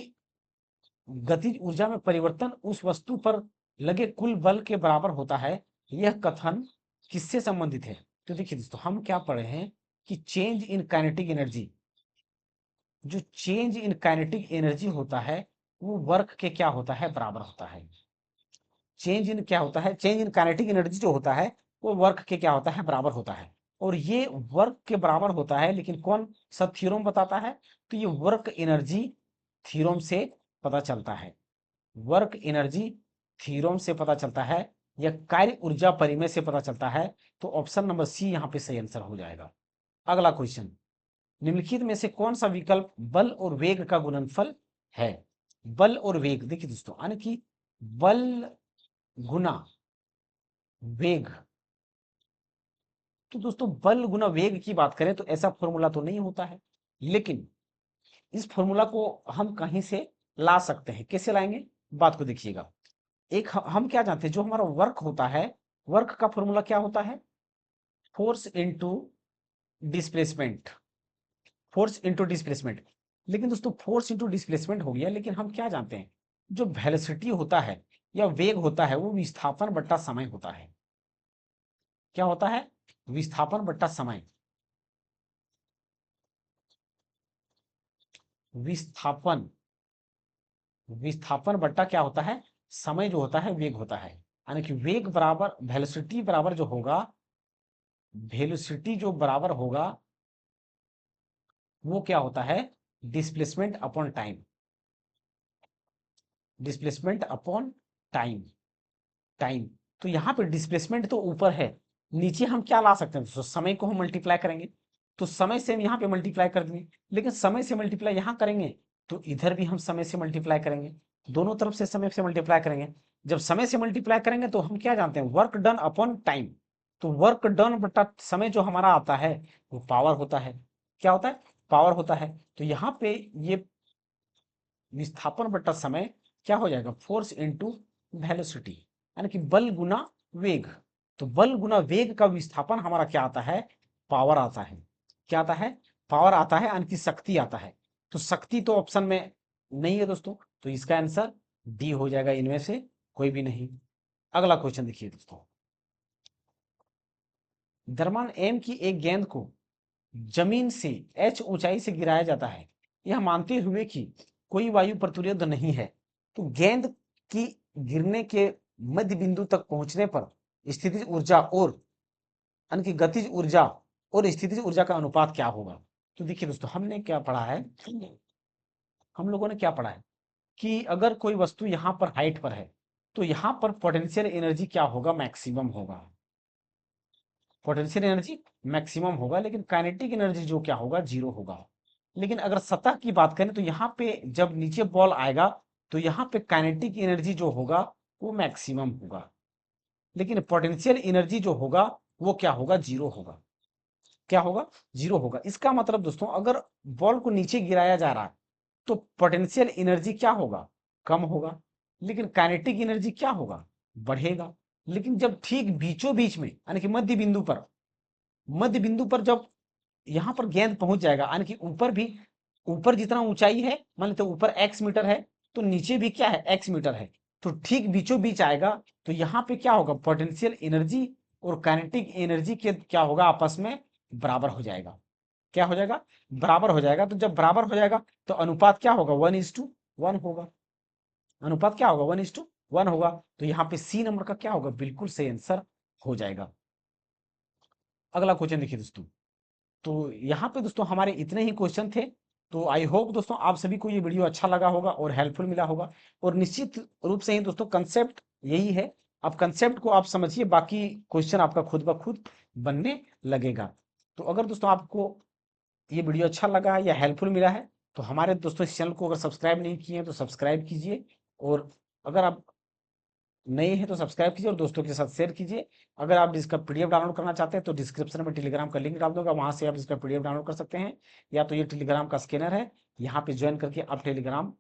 गतिज ऊर्जा में परिवर्तन उस वस्तु पर लगे कुल बल के बराबर होता है, यह कथन किससे संबंधित है। तो देखिए दोस्तों, हम क्या पढ़े हैं कि चेंज इन काइनेटिक एनर्जी, जो चेंज इन काइनेटिक एनर्जी होता है वो वर्क के क्या होता है, बराबर होता है। चेंज इन क्या होता है, चेंज इन काइनेटिक एनर्जी जो होता है वो वर्क के क्या होता है, बराबर होता है। और ये वर्क के बराबर होता है, लेकिन कौन सा थ्योरम बताता है, तो ये वर्क एनर्जी थ्योरम से पता चलता है, वर्क एनर्जी थ्योरम से पता चलता है, या कार्य ऊर्जा परिमेय से पता चलता है। तो ऑप्शन नंबर सी यहाँ पे सही आंसर हो जाएगा। अगला क्वेश्चन, निम्नलिखित में से कौन सा विकल्प बल और वेग का गुणनफल है। बल और वेग, देखिए दोस्तों, यानी कि बल गुना वेग। तो दोस्तों, बल गुना वेग की बात करें तो ऐसा फॉर्मूला तो नहीं होता है, लेकिन इस फॉर्मूला को हम कहीं से ला सकते हैं। कैसे लाएंगे, बात को देखिएगा। एक हम क्या जानते हैं, जो हमारा वर्क होता है, वर्क का फॉर्मूला क्या होता है, force into displacement, force into displacement. लेकिन दोस्तों, फोर्स इनटू डिस्प्लेसमेंट हो गया, लेकिन हम क्या जानते हैं, जो वेलोसिटी होता है या वेग होता है वो विस्थापन बट्टा समय होता है। क्या होता है, विस्थापन बट्टा समय, विस्थापन, विस्थापन बट्टा क्या होता है, समय जो होता है वेग होता है। यानी कि वेग बराबर वेलोसिटी बराबर जो होगा, वेलोसिटी जो बराबर होगा वो क्या होता है, displacement upon time, displacement upon time, time. तो यहाँ पे डिस्प्लेसमेंट तो ऊपर है, नीचे हम क्या ला सकते हैं, तो समय को हम मल्टीप्लाई करेंगे, तो समय से हम यहाँ पे मल्टीप्लाई कर देंगे। लेकिन समय से मल्टीप्लाई यहाँ करेंगे तो इधर भी हम समय से मल्टीप्लाई करेंगे, दोनों तरफ से समय से मल्टीप्लाई करेंगे। जब समय से मल्टीप्लाई करेंगे तो हम क्या जानते हैं, वर्क डन अपॉन टाइम। तो वर्क डन बटा समय जो हमारा आता है वो पावर होता है। क्या होता है, पावर होता है। तो यहाँ पे ये विस्थापन बटा समय क्या हो जाएगा, फोर्स इनटू वेलोसिटी, यानी कि बल गुना वेग। तो बल गुना वेग का विस्थापन हमारा क्या आता है, पावर आता है। क्या आता है, पावर आता है, यानी कि शक्ति आता है। तो शक्ति तो ऑप्शन में नहीं है दोस्तों, तो इसका आंसर डी हो जाएगा, इनमें से कोई भी नहीं। अगला क्वेश्चन देखिए दोस्तों, द्रव्यमान एम की एक गेंद को जमीन से h ऊंचाई से गिराया जाता है, यह मानते हुए कि कोई वायु प्रतिरोध नहीं है, तो गेंद की गिरने के मध्य बिंदु तक पहुंचने पर स्थितिज ऊर्जा और यानी कि गतिज ऊर्जा और स्थितिज ऊर्जा का अनुपात क्या होगा। तो देखिए दोस्तों, हमने क्या पढ़ा है, हम लोगों ने क्या पढ़ा है कि अगर कोई वस्तु यहाँ पर हाइट पर है तो यहाँ पर पोटेंशियल एनर्जी क्या होगा, मैक्सिमम होगा, पोटेंशियल एनर्जी मैक्सिमम होगा, लेकिन काइनेटिक एनर्जी जो क्या होगा, जीरो होगा। लेकिन अगर सतह की बात करें तो यहाँ पे जब नीचे बॉल आएगा तो यहाँ पे काइनेटिक एनर्जी जो होगा वो मैक्सिमम होगा, लेकिन पोटेंशियल एनर्जी जो होगा वो क्या होगा, जीरो होगा। क्या होगा, जीरो होगा। इसका मतलब दोस्तों अगर बॉल को नीचे गिराया जा रहा है तो पोटेंशियल एनर्जी क्या होगा, कम होगा, लेकिन काइनेटिक एनर्जी क्या होगा, बढ़ेगा। लेकिन जब ठीक बीचों बीच में यानी कि मध्य बिंदु पर जब यहां पर गेंद पहुंच जाएगा, यानी कि ऊपर भी, ऊपर जितना ऊंचाई है, मान लेते ऊपर x मीटर है तो नीचे भी क्या है, x मीटर है, तो ठीक बीचों बीच आएगा। तो यहाँ पे क्या होगा, पोटेंशियल एनर्जी और काइनेटिक एनर्जी के क्या होगा, आपस में बराबर हो जाएगा। क्या हो जाएगा, बराबर हो जाएगा। तो जब बराबर हो जाएगा तो अनुपात क्या होगा, 1:1 होगा। अनुपात क्या होगा, 1:1 होगा। तो यहाँ पे सी नंबर का क्या होगा, बिल्कुल सही आंसर हो जाएगा। अगला क्वेश्चन देखिए दोस्तों। तो यहाँ पे दोस्तों हमारे इतने ही क्वेश्चन थे। तो आई होप दोस्तों आप सभी को ये वीडियो अच्छा लगा होगा और हेल्पफुल मिला होगा। और निश्चित रूप से ही दोस्तों कंसेप्ट यही है, अब कंसेप्ट को आप समझिए, बाकी क्वेश्चन आपका खुद ब खुद बनने लगेगा। तो अगर दोस्तों आपको ये वीडियो अच्छा लगा है या हेल्पफुल मिला है तो हमारे दोस्तों इस चैनल को अगर सब्सक्राइब नहीं किए हैं तो सब्सक्राइब कीजिए, और अगर आप नए हैं तो सब्सक्राइब कीजिए और दोस्तों के साथ शेयर कीजिए। अगर आप इसका पीडीएफ डाउनलोड करना चाहते हैं तो डिस्क्रिप्शन में टेलीग्राम का लिंक डाल दूंगा, वहां से आप इसका पीडीएफ डाउनलोड कर सकते हैं, या तो ये टेलीग्राम का स्कैनर है, यहाँ पे ज्वाइन करके आप टेलीग्राम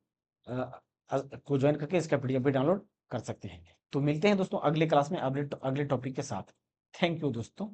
को ज्वाइन करके इसका पीडीएफ भी डाउनलोड कर सकते हैं। तो मिलते हैं दोस्तों अगले क्लास में अगले टॉपिक के साथ। थैंक यू दोस्तों।